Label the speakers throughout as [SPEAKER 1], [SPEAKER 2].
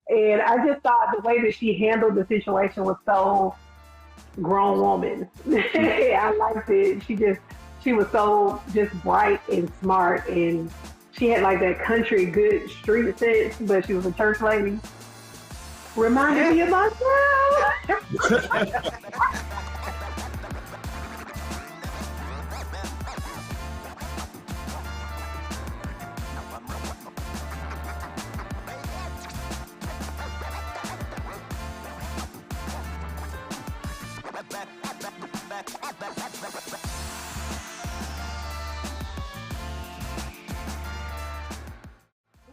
[SPEAKER 1] And I just thought the way that she handled the situation was so grown woman. I liked it. She was so just bright and smart, and she had like that country good street sense, but she was a church lady. Reminded me of myself.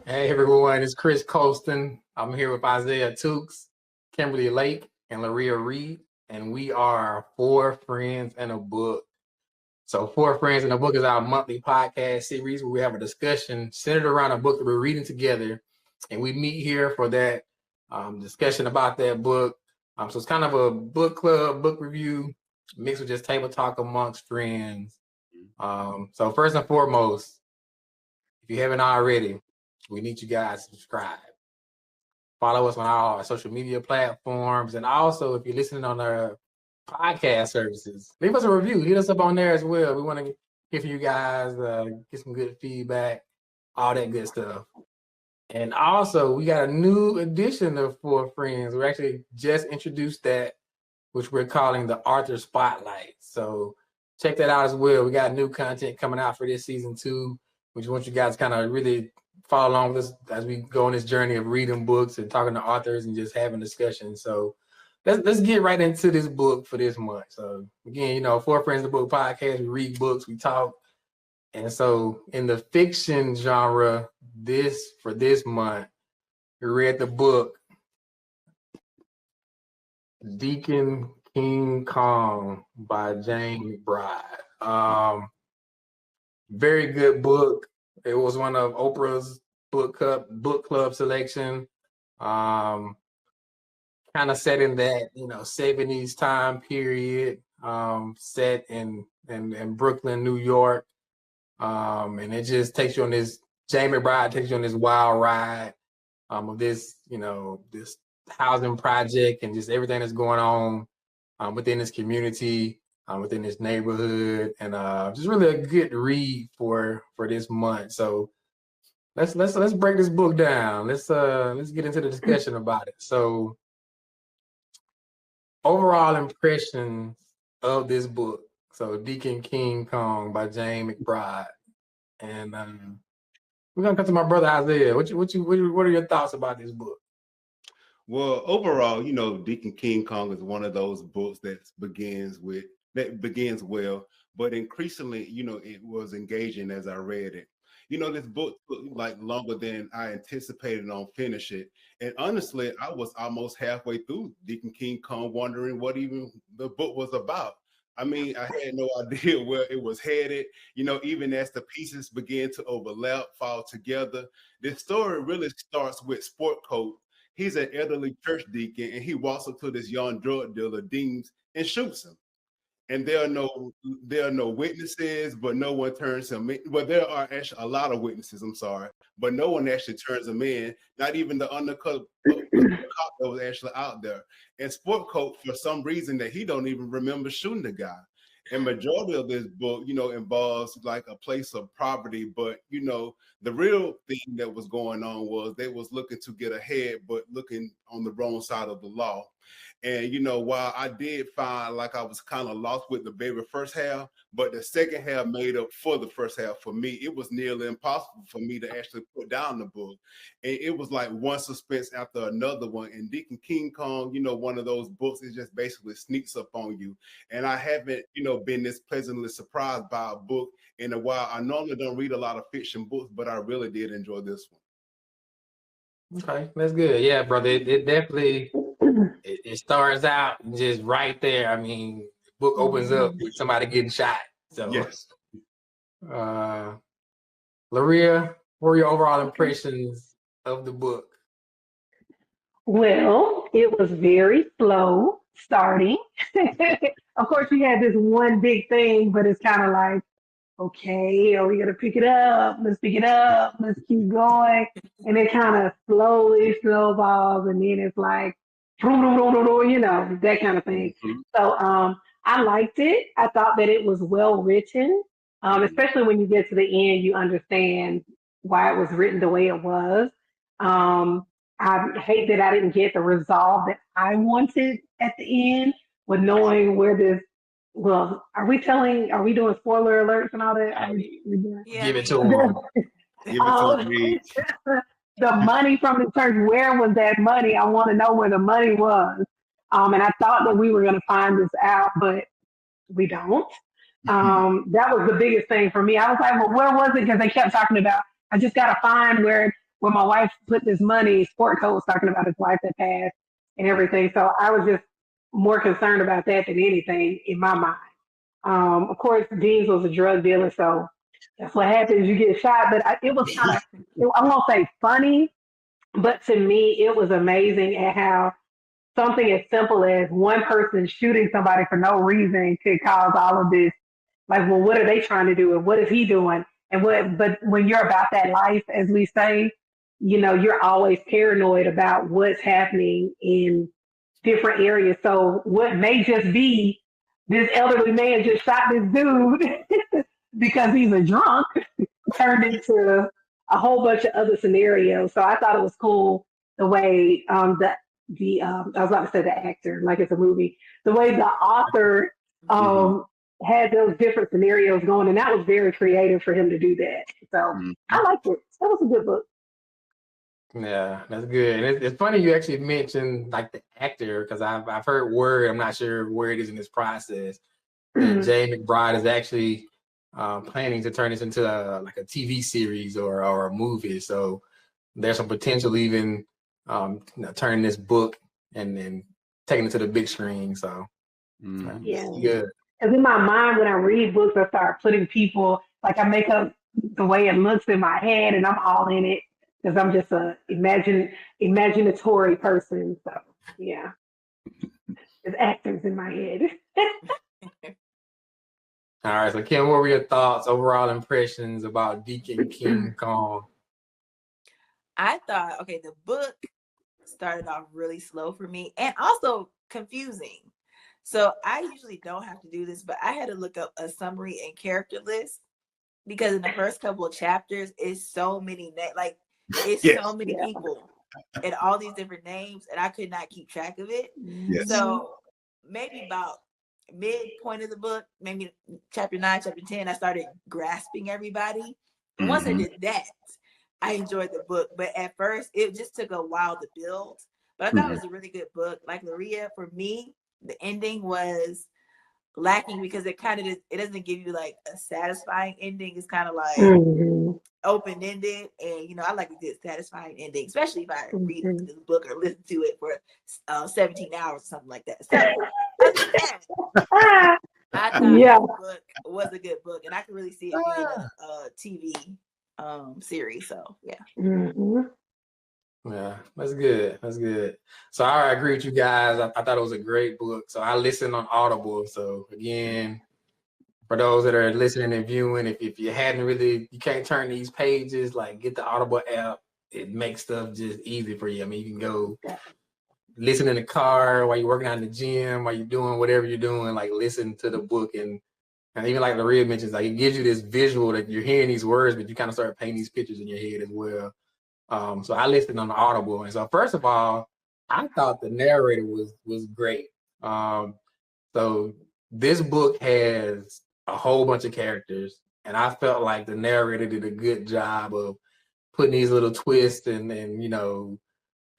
[SPEAKER 2] Hey everyone, it's Chris Colston. I'm here with Isaiah Tukes, Kimberly Lake, and Laria Reed, and we are Four Friends and a Book. So Four Friends and a Book is our monthly podcast series where we have a discussion centered around a book that we're reading together, and we meet here for that discussion about that book. So it's kind of a book club, book review, mixed with just table talk amongst friends. So first and foremost, if you haven't already, we need you guys to subscribe. Follow us on all our social media platforms. And also, if you're listening on our podcast services, leave us a review. Hit us up on there as well. We want to hear from you guys, get some good feedback, all that good stuff. And also, we got a new edition of Four Friends. We actually just introduced that, which we're calling the Arthur Spotlight. So check that out as well. We got new content coming out for this season 2. We just want you guys kind of really follow along with us as we go on this journey of reading books and talking to authors and just having discussions. So let's get right into this book for this month. So again, Four Friends of the Book podcast, we read books, we talk. And so in the fiction genre, for this month, we read the book Deacon King Kong by Jane McBride. Very good book. It was one of Oprah's book club selection. Kind of set in that 70s time period, set in Brooklyn, New York, and it just takes you on this. Jane McBride takes you on this wild ride of this this housing project and just everything that's going on within this community. Within this neighborhood, and just really a good read for this month. So let's break this book down. Let's get into the discussion about it. So overall impressions of this book. So Deacon King Kong by Jane McBride, and we're gonna come to my brother Isaiah. What are your thoughts about this book?
[SPEAKER 3] Well, overall, Deacon King Kong is one of those books that begins well, but increasingly, it was engaging as I read it. This book took like longer than I anticipated on finish it. And honestly, I was almost halfway through Deacon King Kong wondering what even the book was about. I mean, I had no idea where it was headed. Even as the pieces began to overlap, fall together, this story really starts with Sport Coat. He's an elderly church deacon, and he walks up to this young drug dealer, Deems, and shoots him. And there are no witnesses, but no one turns him in. Well, there are actually a lot of witnesses, I'm sorry, but no one actually turns him in, not even the undercover cop that was actually out there. And Sport Coat, for some reason that he don't even remember shooting the guy. And majority of this book, involves like a place of poverty, but the real thing that was going on was they was looking to get ahead, but looking on the wrong side of the law. And while I did find like I was kind of lost with the very first half, but the second half made up for the first half for me. It was nearly impossible for me to actually put down the book. And it was like one suspense after another one. And Deacon King Kong, one of those books, it just basically sneaks up on you. And I haven't, been this pleasantly surprised by a book in a while. I normally don't read a lot of fiction books, but I really did enjoy this one.
[SPEAKER 2] Okay, that's good. Yeah, brother, it definitely it starts out just right there. I mean, the book opens up with somebody getting shot. So,
[SPEAKER 3] yes.
[SPEAKER 2] Laria, what were your overall impressions of the book?
[SPEAKER 1] Well, it was very slow starting. Of course, we had this one big thing, but it's kind of like okay, are we gonna pick it up? Let's pick it up. Let's keep going. And it kind of slowly snowballs, and then it's like, you know, that kind of thing.
[SPEAKER 3] Mhm.
[SPEAKER 1] So I liked it. I thought that it was well written, especially when you get to the end, you understand why it was written the way it was. Um, I hate that I didn't get the resolve that I wanted at the end, with knowing where this. Well, are we doing spoiler alerts and all that? We doing?
[SPEAKER 4] Yeah,
[SPEAKER 2] Give
[SPEAKER 4] I
[SPEAKER 2] it to
[SPEAKER 4] mean,
[SPEAKER 2] him.
[SPEAKER 3] Give it to
[SPEAKER 1] Um,
[SPEAKER 3] me.
[SPEAKER 1] the money from the church, where was that money? I want to know where the money was. And I thought that we were going to find this out, but we don't. That was the biggest thing for me. I was like, well, where was it? Because they kept talking about, I just got to find where my wife put this money. Sport Coat was talking about his wife that passed and everything. So I was just more concerned about that than anything in my mind. Of course, Dean's was a drug dealer, so that's what happens. You get shot. But it was kind of, I won't say funny, but to me, it was amazing at how something as simple as one person shooting somebody for no reason could cause all of this. Like, well, what are they trying to do, and what is he doing? And what? But when you're about that life, as we say, you know, you're always paranoid about what's happening in different areas. So what may just be this elderly man just shot this dude because he's a drunk turned into a whole bunch of other scenarios. So I thought it was cool the way I was about to say the actor, like it's a movie, the way the author
[SPEAKER 3] Mhm.
[SPEAKER 1] um had those different scenarios going, and that was very creative for him to do that. So
[SPEAKER 3] Mhm.
[SPEAKER 1] I liked it. That was a good book.
[SPEAKER 2] Yeah, that's good. And it's funny you actually mentioned like the actor, because I've heard word. I'm not sure where it is in this process, that Jay McBride is actually planning to turn this into like a TV series or a movie. So there's some potential even turning this book and then taking it to the big screen. So
[SPEAKER 3] Mhm.
[SPEAKER 1] Yeah.
[SPEAKER 2] good.
[SPEAKER 1] Because in my mind, when I read books, I start putting people, like I make up the way it looks in my head, and I'm all in it because I'm just a imaginatory person. So yeah, there's actors in my head.
[SPEAKER 2] All right. So Kim, what were your thoughts, overall impressions about Deacon King Kong?
[SPEAKER 4] I thought, okay, the book started off really slow for me and also confusing. So I usually don't have to do this, but I had to look up a summary and character list because in the first couple of chapters, it's so many like it's
[SPEAKER 3] Yes.
[SPEAKER 4] so many
[SPEAKER 1] Yeah.
[SPEAKER 4] people and all these different names, and I could not keep track of it.
[SPEAKER 3] Yes.
[SPEAKER 4] So maybe about midpoint of the book, maybe chapter 9, chapter 10, I started grasping everybody. And once I
[SPEAKER 3] Mhm.
[SPEAKER 4] did that, I enjoyed the book. But at first, it just took a while to build. But I thought it
[SPEAKER 3] Mhm.
[SPEAKER 4] was a really good book. Like Laria, for me, the ending was lacking because it kind of it doesn't give you like a satisfying ending. It's kind of like
[SPEAKER 1] Mhm.
[SPEAKER 4] open-ended, and you know, I like a good satisfying ending, especially if I read
[SPEAKER 1] Mhm.
[SPEAKER 4] this book or listen to it for 17 hours or something like that. So other than that,
[SPEAKER 1] Ah,
[SPEAKER 4] I thought
[SPEAKER 1] yeah.
[SPEAKER 4] the book was a good book, and I could really see it being a TV series. So yeah.
[SPEAKER 1] Mhm.
[SPEAKER 2] Yeah, that's good. That's good. So I agree with you guys. I thought it was a great book. So I listened on Audible. So again, for those that are listening and viewing, if you hadn't really, you can't turn these pages, like get the Audible app. It makes stuff just easy for you. I mean, you can go listen in the car while you're working out in the gym, while you're doing whatever you're doing, like listen to the book. And even like Laria mentions, like it gives you this visual that you're hearing these words, but you kind of start painting these pictures in your head as well. So I listened on the Audible, and so first of all, I thought the narrator was great. So this book has a whole bunch of characters, and I felt like the narrator did a good job of putting these little twists and you know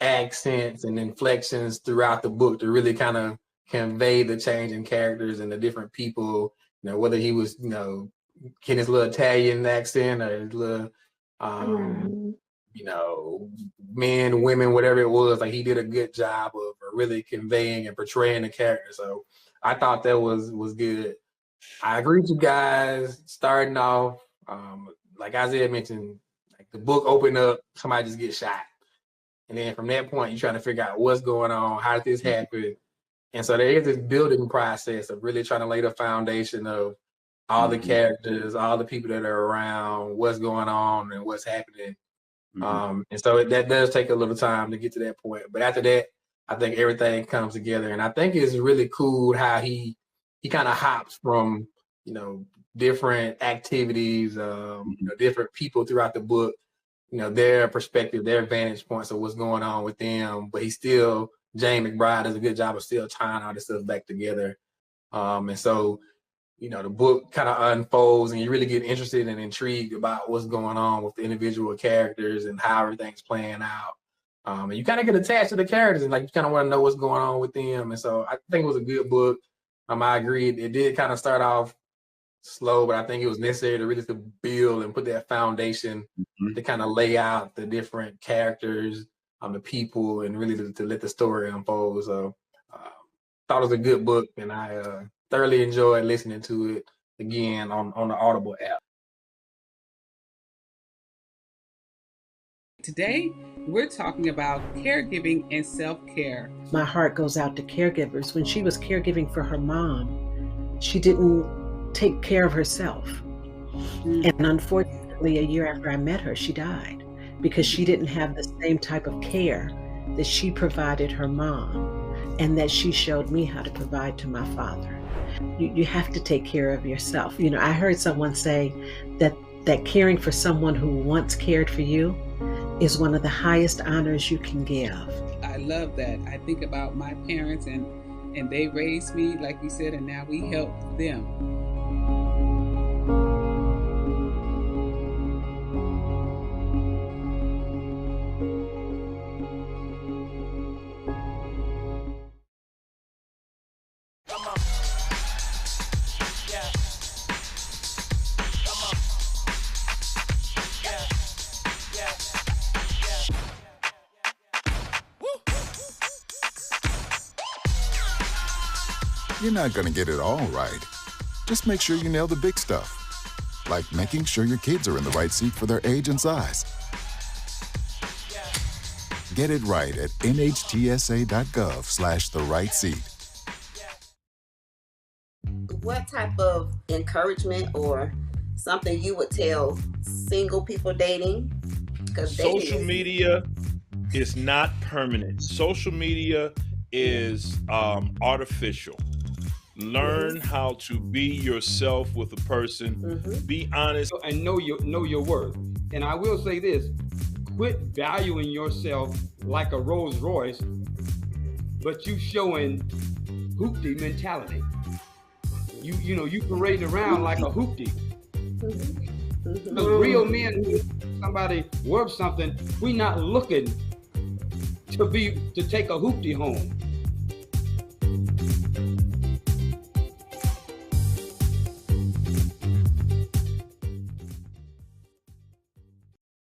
[SPEAKER 2] accents and inflections throughout the book to really kind of convey the change in characters and the different people. You know, whether he was getting his little Italian accent or his little um,
[SPEAKER 1] Mhm.
[SPEAKER 2] men, women, whatever it was, like he did a good job of really conveying and portraying the character. So I thought that was good. I agree with you guys. Starting off, like Isaiah mentioned, like the book opened up, somebody just gets shot, and then from that point, you're trying to figure out what's going on, how did this happen, and so there is this building process of really trying to lay the foundation of all the characters, all the people that are around, what's going on and what's happening. And so that does take a little time to get to that point. But after that, I think everything comes together. And I think it's really cool how he kind of hops from, different activities, different people throughout the book, their perspective, their vantage points of what's going on with them. But James McBride does a good job of still tying all this stuff back together. And so, the book kind of unfolds and you really get interested and intrigued about what's going on with the individual characters and how everything's playing out. And you kind of get attached to the characters and you kind of want to know what's going on with them. And so I think it was a good book. I agree. It did kind of start off slow, but I think it was necessary to really to build and put that foundation to kind of lay out the different characters, the people, and really to let the story unfold. So thought it was a good book, and I thoroughly enjoyed listening to it again on the Audible app.
[SPEAKER 5] Today, we're talking about caregiving and self-care.
[SPEAKER 6] My heart goes out to caregivers. When she was caregiving for her mom, she didn't take care of herself. And unfortunately, a year after I met her, she died because she didn't have the same type of care that she provided her mom and that she showed me how to provide to my father. You have to take care of yourself. I heard someone say that caring for someone who once cared for you is one of the highest honors you can give.
[SPEAKER 5] I love that. I think about my parents and they raised me, like you said, and now we help them.
[SPEAKER 7] You're not going to get it all right. Just make sure you nail the big stuff, like making sure your kids are in the right seat for their age and size. Get it right at nhtsa.gov/the-right-seat.
[SPEAKER 8] What type of encouragement or something you would tell single people dating? Because
[SPEAKER 9] social media is not permanent. Social media is artificial. Learn how to be yourself with a person. Be honest
[SPEAKER 10] and know your worth. And I will say this: quit valuing yourself like a Rolls Royce, but you showing hoopty mentality. You parading around like a hoopty. The real men, somebody worth something, we not looking to take a hoopty home.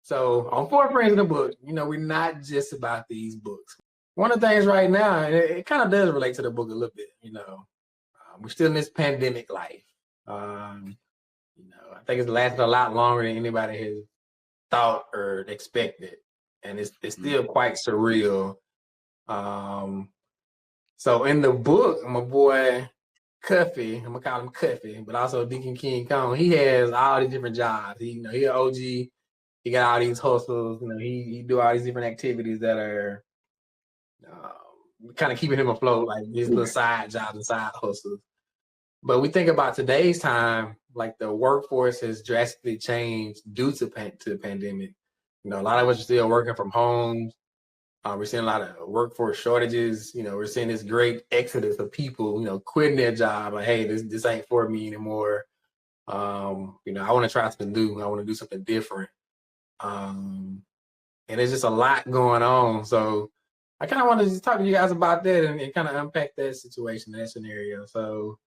[SPEAKER 2] So on Four Friends in a Book, we're not just about these books. One of the things right now, and it kind of does relate to the book a little bit, we're still in this pandemic life. I think it's lasted a lot longer than anybody has thought or expected. And it's still quite surreal. So in the book, my boy Cuffy, I'm gonna call him Cuffy, but also Deacon King Kong, he has all these different jobs. He an OG. He got all these hustles, he do all these different activities that are kind of keeping him afloat, like these little side jobs and side hustles. But we think about today's time, like the workforce has drastically changed due to the pandemic. A lot of us are still working from home. We're seeing a lot of workforce shortages. We're seeing this great exodus of people, quitting their job. Like, hey, this ain't for me anymore. I want to try something new. I want to do something different. And there's just a lot going on. So I kind of wanted to talk to you guys about that and kind of unpack that situation, that scenario. So,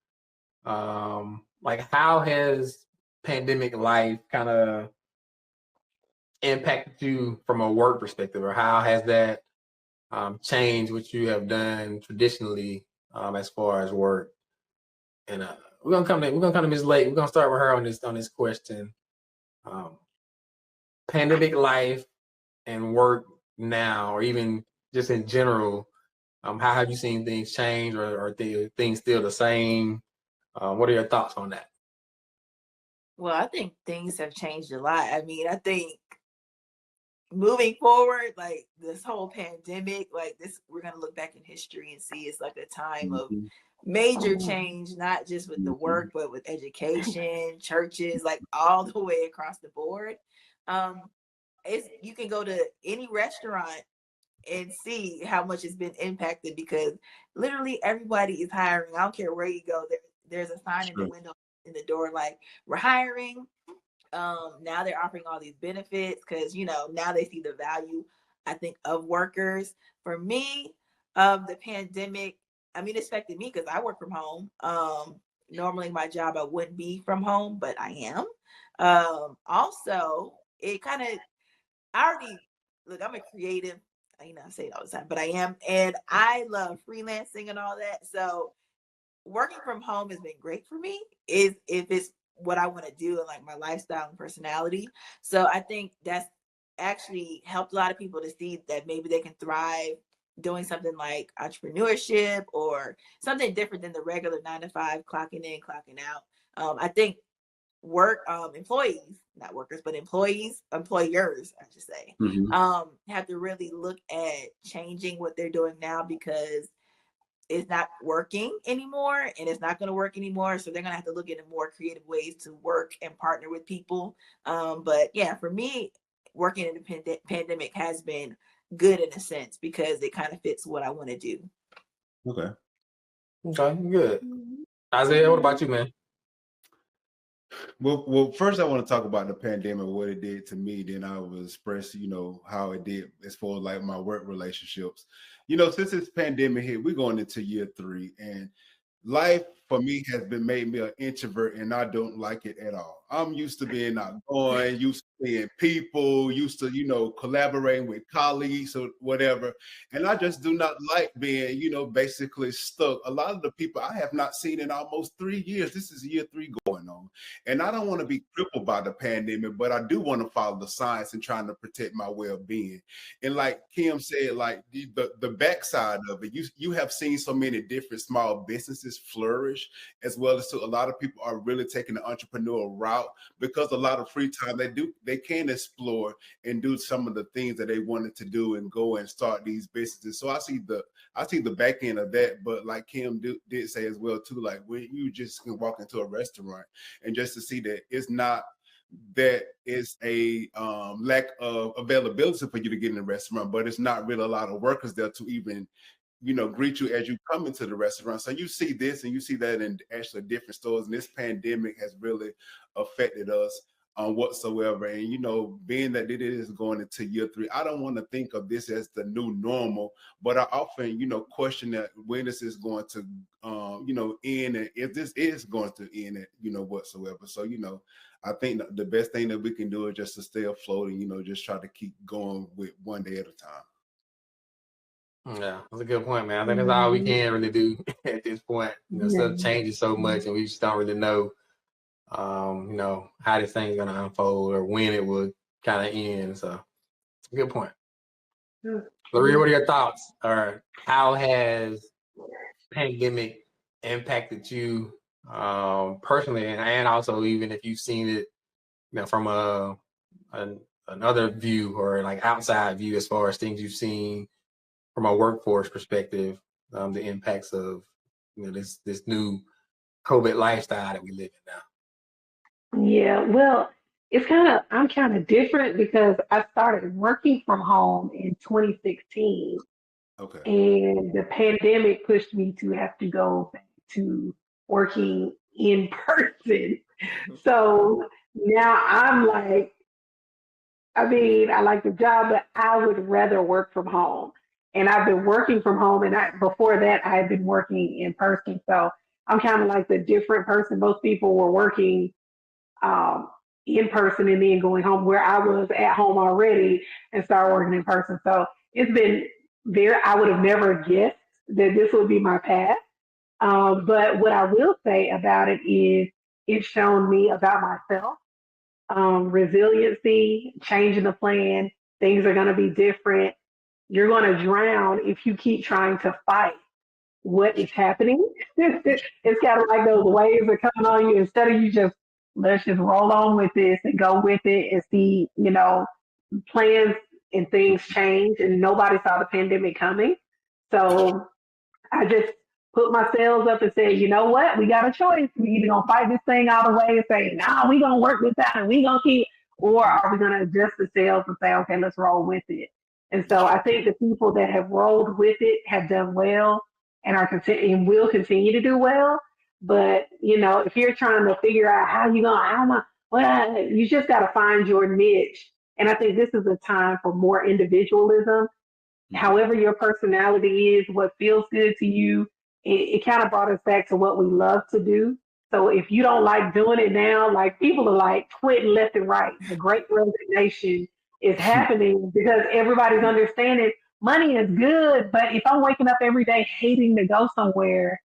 [SPEAKER 2] how has pandemic life kind of impacted you from a work perspective, or how has that changed what you have done traditionally as far as work? And we're gonna come to Ms. Lake. We're gonna start with her on this question. Pandemic life and work now, or even just in general, how have you seen things change, or are things still the same? What are your thoughts on that?
[SPEAKER 4] Well, I think things have changed a lot. I mean, I think moving forward, like this whole pandemic, like this, we're gonna look back in history and see it's like a time of
[SPEAKER 3] Mhm.
[SPEAKER 4] major change, not just with the work, but with education, churches, like all the way across the board. Um, it's you can go to any restaurant and see how much it's been impacted because literally everybody is hiring. I don't care where you go. There's a sign in the
[SPEAKER 3] Sure.
[SPEAKER 4] window in the door like we're hiring. Now they're offering all these benefits because now they see the value, I think, of workers. For me, the pandemic, I mean, it affected me because I work from home. Normally my job I wouldn't be from home, but I am. Also, it kind of I already look, I'm a creative. I say it all the time, but I am, and I love freelancing and all that. So working from home has been great for me is if it's what I want to do and like my lifestyle and personality. So I think that's actually helped a lot of people to see that maybe they can thrive doing something like entrepreneurship or something different than the regular 9 to 5 clocking in, clocking out. I think employees, not workers, but employers, I should say,
[SPEAKER 3] Mhm.
[SPEAKER 4] have to really look at changing what they're doing now because it's not working anymore and it's not going to work anymore. So they're going to have to look into more creative ways to work and partner with people. But yeah, for me, working in the pandemic has been good in a sense because it kind of fits what I want to do.
[SPEAKER 3] Okay.
[SPEAKER 2] Okay, good. Isaiah, what about you, man?
[SPEAKER 3] Well, first I want to talk about the pandemic, what it did to me. Then I will express, how it did as far as like my work relationships. Since this pandemic hit, we're going into year 3, and life for me has been made me an introvert, and I don't like it at all. I'm used to being outgoing, used to seeing people, used to, collaborating with colleagues or whatever. And I just do not like being, basically stuck. A lot of the people I have not seen in almost 3 years. This is year 3 going on. And I don't want to be crippled by the pandemic, but I do want to follow the science and trying to protect my well-being. And like Kim said, like the backside of it, you have seen so many different small businesses flourish, as well as a lot of people are really taking the entrepreneurial route because a lot of free time they can explore and do some of the things that they wanted to do and go and start these businesses. So I see the back end of that, but like Kim did say as well too, like when you just can walk into a restaurant and just to see that it's not that is a lack of availability for you to get in the restaurant, but it's not really a lot of workers there to even greet you as you come into the restaurant. So you see this and you see that in actually different stores, and this pandemic has really affected us whatsoever. And being that it is going into year 3, I don't want to think of this as the new normal, but I often question that when this is going to end, and if this is going to end whatsoever. So I think the best thing that we can do is just to stay afloat and just try to keep going with one day at a time.
[SPEAKER 2] Yeah, that's a good point, man. I think that's all we can really do at this point. Stuff changes so much, and we just don't really know, how this thing's gonna unfold or when it will kind of end. So, it's a good point. Laria, what are your thoughts? Or how has pandemic impacted you personally, and also even if you've seen it, from another view or like outside view as far as things you've seen from a workforce perspective, the impacts of this new COVID lifestyle that we live in now.
[SPEAKER 1] Yeah, well, I'm kind of different because I started working from home in 2016,
[SPEAKER 3] Okay.
[SPEAKER 1] and the pandemic pushed me to have to go back to working in person. So now I'm like, I like the job, but I would rather work from home. And I've been working from home, and before that, I had been working in person. So I'm kind of like the different person. Most people were working in person and then going home, where I was at home already and started working in person. So it's been I would have never guessed that this would be my path. But what I will say about it is it's shown me about myself, resiliency, changing the plan. Things are going to be different. You're going to drown if you keep trying to fight what is happening. It's kind of like those waves are coming on you. Instead of you just let's just roll on with this and go with it and see, plans and things change, and nobody saw the pandemic coming. So I just put my sails up and said, you know what? We got a choice. We either gonna fight this thing all the way and say, nah, we gonna work this out and we gonna keep, or are we gonna adjust the sails and say, okay, let's roll with it. And so I think the people that have rolled with it have done well and and will continue to do well. But if you're trying to figure out you just got to find your niche. And I think this is a time for more individualism. However your personality is, what feels good to you, it kind of brought us back to what we love to do. So if you don't like doing it now, like people are like quitting left and right. The great resignation is happening because everybody's understanding money is good, but if I'm waking up every day hating to go somewhere,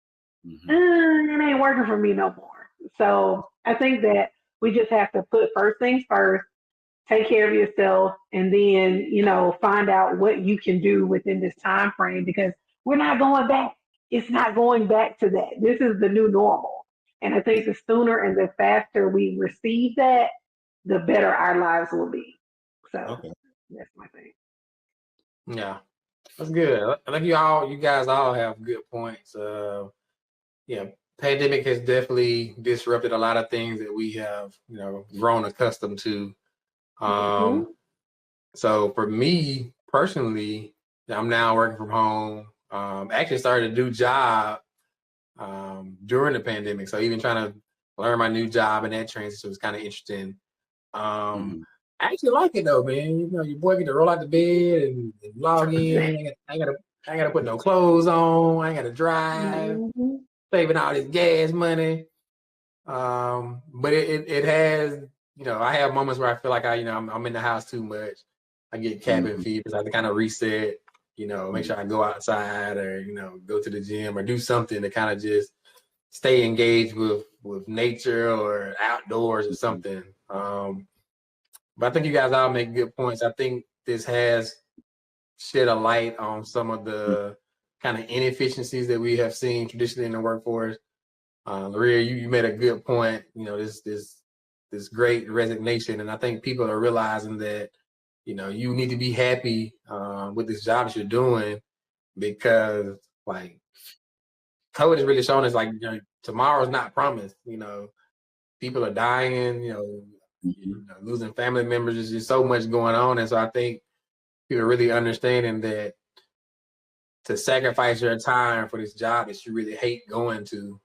[SPEAKER 1] it ain't working for me no more. So I think that we just have to put first things first, take care of yourself, and then, find out what you can do within this time frame, because we're not going back. It's not going back to that. This is the new normal. And I think the sooner and the faster we receive that, the better our lives will be. So that's my thing.
[SPEAKER 2] Yeah, that's good. I think you guys all have good points. Pandemic has definitely disrupted a lot of things that we have, grown accustomed to. So for me personally, I'm now working from home. Actually started a new job during the pandemic. So even trying to learn my new job and that transition was kind of interesting. I actually like it though, man. Your boy get to roll out the bed and log in. I ain't gotta put no clothes on. I ain't gotta drive. Saving all this gas money. But it has, I have moments where I feel like I'm in the house too much. I get cabin fever. So I have to kind of reset, make sure I go outside or, go to the gym or do something to kind of just stay engaged with nature or outdoors or something. But I think you guys all make good points. I think this has shed a light on some of the kind of inefficiencies that we have seen traditionally in the workforce. Laria, you made a good point. This great resignation, and I think people are realizing that you need to be happy with this job that you're doing, because like COVID has really shown us like tomorrow's not promised. People are dying. Losing family members. There's just so much going on, and so I think people are really understanding that to sacrifice your time for this job that you really hate going to,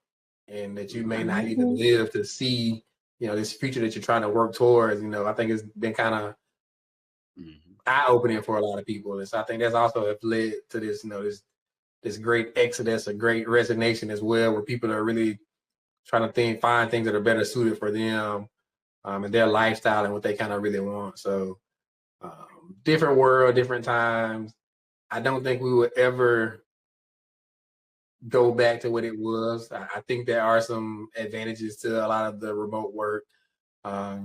[SPEAKER 2] and that you may not even live to see, this future that you're trying to work towards. I think it's been kind of eye-opening for a lot of people, and so I think that's also have led to this, this great exodus, a great resignation as well, where people are really trying to find things that are better suited for them and their lifestyle and what they kind of really want. So different world, different times. I don't think we would ever go back to what it was. I think there are some advantages to a lot of the remote work. I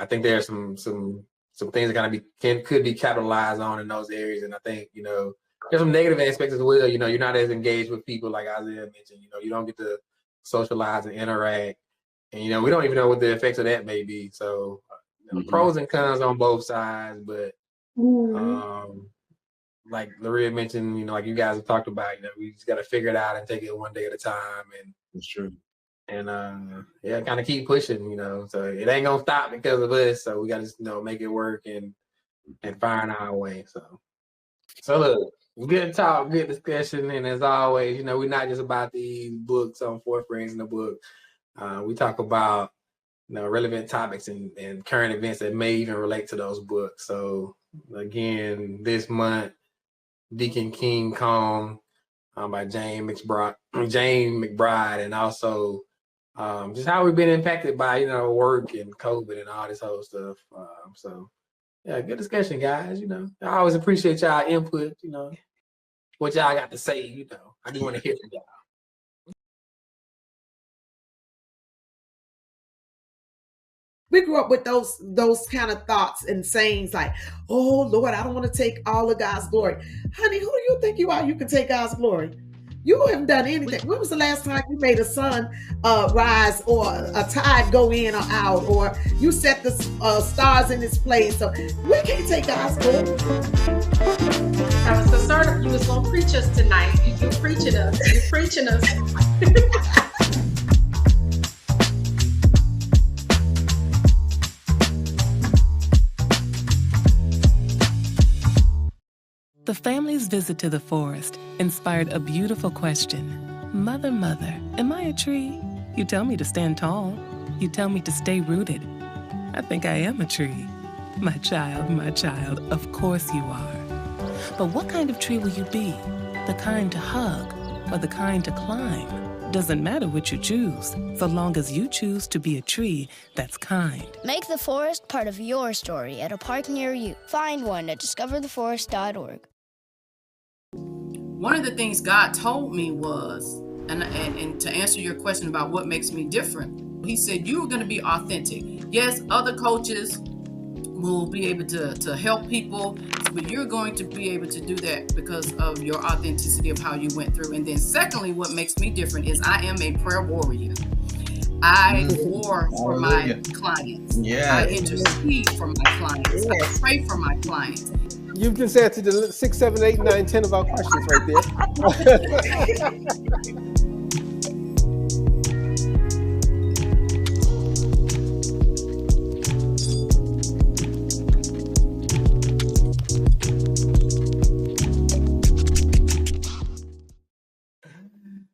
[SPEAKER 2] think there are some things that kind of could be capitalized on in those areas, and I think there's some negative aspects as well. You're not as engaged with people, like Isaiah mentioned. You don't get to socialize and interact, and we don't even know what the effects of that may be. So pros and cons on both sides, but like Laria mentioned, like you guys have talked about, we just got to figure it out and take it one day at a time. And
[SPEAKER 3] that's true.
[SPEAKER 2] And kind of keep pushing, so it ain't gonna stop because of us. So we got to make it work and find our way. So look, good talk, good discussion, and as always, we're not just about these books on Four Friends in the Book. We talk about relevant topics and current events that may even relate to those books. So again, this month, Deacon King Kong by James McBride, and also just how we've been impacted by work and COVID and all this whole stuff. So yeah, good discussion, guys. I always appreciate y'all input. What y'all got to say. I do want to hear from y'all.
[SPEAKER 11] We grew up with those kind of thoughts and sayings like, "Oh Lord, I don't want to take all of God's glory." Honey, who do you think you are? You can take God's glory. You haven't done anything. When was the last time you made a sun rise or a tide go in or out, or you set the stars in its place? So we can't take God's glory.
[SPEAKER 12] I was so sorry you was gonna preach us tonight. You preaching us. You preaching us.
[SPEAKER 13] The family's visit to the forest inspired a beautiful question. Mother, mother, am I a tree? You tell me to stand tall. You tell me to stay rooted. I think I am a tree. My child, of course you are. But what kind of tree will you be? The kind to hug or the kind to climb? Doesn't matter what you choose, so long as you choose to be a tree that's kind.
[SPEAKER 14] Make the forest part of your story at a park near you. Find one at discovertheforest.org.
[SPEAKER 15] One of the things God told me was, and to answer your question about what makes me different, he said, you are going to be authentic. Yes, other coaches will be able to help people, but you're going to be able to do that because of your authenticity of how you went through. And then secondly, what makes me different is I am a prayer warrior. I war for my clients.
[SPEAKER 16] Yeah.
[SPEAKER 15] I intercede for my clients. I pray for my clients.
[SPEAKER 17] You've just answered the 6, 7, 8, 9, 10 of our questions right there.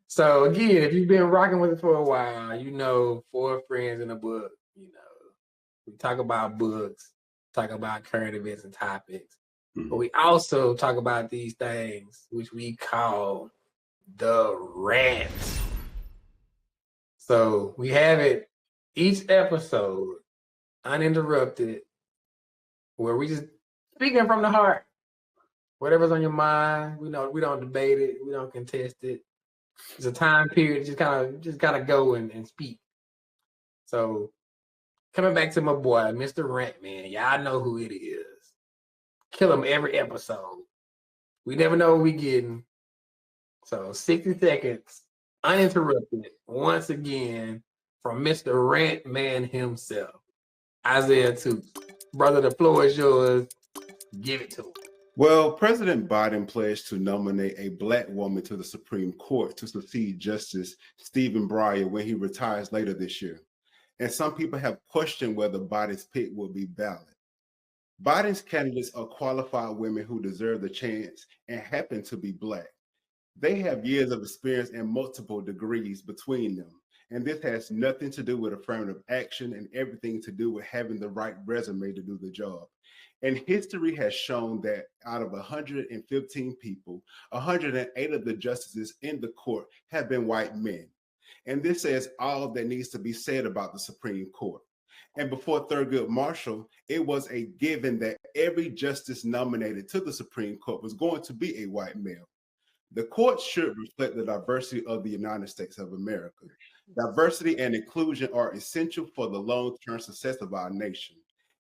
[SPEAKER 2] So again, if you've been rocking with us for a while, you know, Four Friends in a Book. You know, we talk about books, talk about current events and topics. But we also talk about these things which we call the rants. So we have it each episode, uninterrupted, where we just speaking from the heart. Whatever's on your mind, we don't debate it, we don't contest it. It's a time period, just kind of go and speak. So coming back to my boy, Mr. Rant Man, y'all know who it is. Kill him every episode. We never know what we getting. So 60 seconds, uninterrupted, once again, from Mr. Rant Man himself, Isaiah Tukes. Brother, the floor is yours. Give it to him.
[SPEAKER 3] Well, President Biden pledged to nominate a Black woman to the Supreme Court to succeed Justice Stephen Breyer when he retires later this year. And some people have questioned whether Biden's pick will be valid. Biden's candidates are qualified women who deserve the chance and happen to be Black. They have years of experience and multiple degrees between them. And this has nothing to do with affirmative action and everything to do with having the right resume to do the job. And history has shown that out of 115 people, 108 of the justices in the court have been white men. And this says all that needs to be said about the Supreme Court. And before Thurgood Marshall, it was a given that every justice nominated to the Supreme Court was going to be a white male. The court should reflect the diversity of the United States of America. Diversity and inclusion are essential for the long-term success of our nation.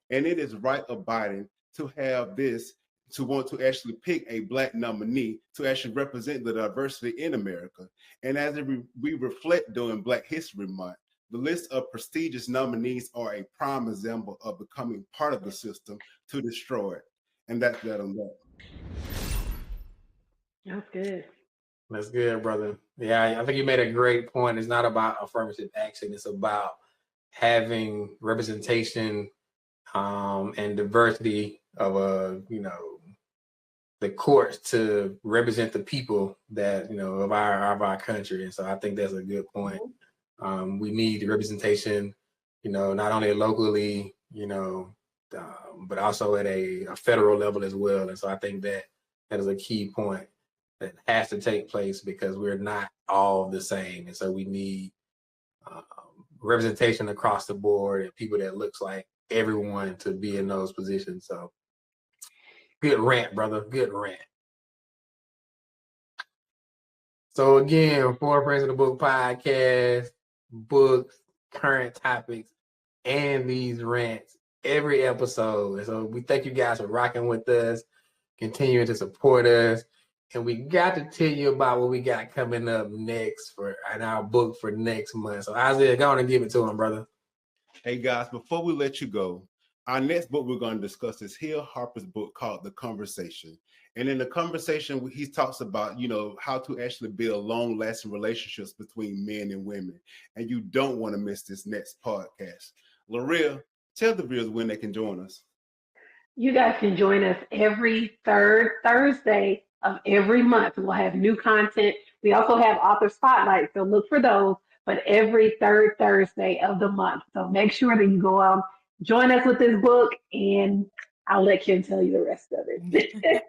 [SPEAKER 3] And it is right of Biden to have this, to want to actually pick a Black nominee to actually represent the diversity in America. And as we reflect during Black History Month, the list of prestigious nominees are a prime example of becoming part of the system to destroy it. And that's that on that.
[SPEAKER 1] That's good.
[SPEAKER 2] That's good, brother. Yeah, I think you made a great point. It's not about affirmative action. It's about having representation and diversity of the courts to represent the people that of our country. And so I think that's a good point. We need representation, not only locally, but also at a federal level as well. And so I think that is a key point that has to take place because we're not all the same. And so we need representation across the board and people that looks like everyone to be in those positions. So good rant, brother. Good rant. So again, Four Friends in the Book podcast, books, current topics, and these rants every episode. And so we thank you guys for rocking with us, continuing to support us. And we got to tell you about what we got coming up next in our book for next month. So Isaiah, go on and give it to him, brother.
[SPEAKER 3] Hey guys, before we let you go, our next book we're going to discuss is Hill Harper's book called The Conversation. And in the conversation, he talks about, how to actually build long-lasting relationships between men and women. And you don't want to miss this next podcast. Laria, tell the viewers when they can join us.
[SPEAKER 1] You guys can join us every third Thursday of every month. We'll have new content. We also have author spotlights, so look for those, but every third Thursday of the month. So make sure that you go out, join us with this book, and I'll let Kim tell you the rest of it.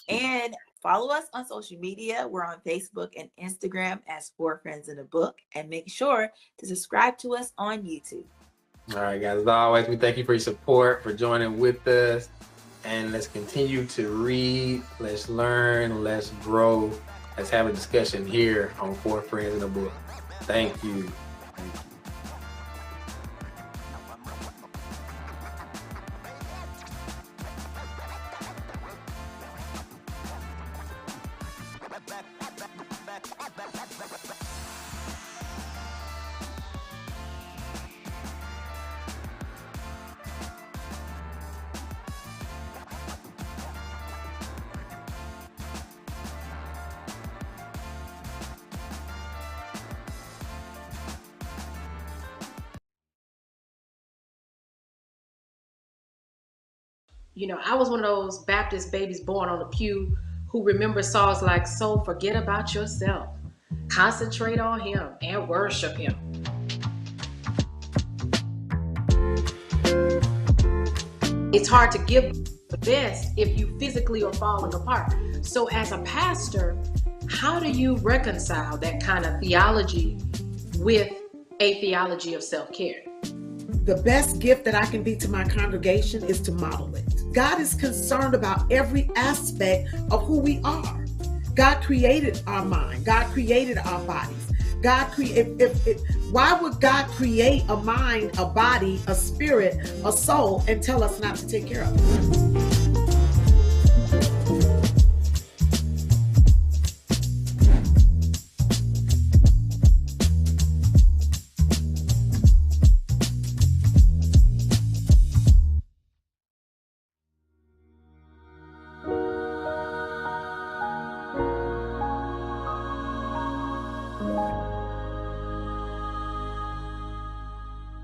[SPEAKER 4] And follow us on social media. We're on Facebook and Instagram as 4 Friends in a Book. And make sure to subscribe to us on YouTube.
[SPEAKER 2] All right, guys. As always, we thank you for your support, for joining with us. And let's continue to read. Let's learn. Let's grow. Let's have a discussion here on 4 Friends in a Book. Thank you. Thank you.
[SPEAKER 12] I was one of those Baptist babies born on the pew who remember songs like, "So forget about yourself, concentrate on him and worship him." It's hard to give the best if you physically are falling apart. So as a pastor, how do you reconcile that kind of theology with a theology of self-care?
[SPEAKER 11] The best gift that I can be to my congregation is to model it. God is concerned about every aspect of who we are. God created our mind. God created our bodies. Why would God create a mind, a body, a spirit, a soul, and tell us not to take care of it?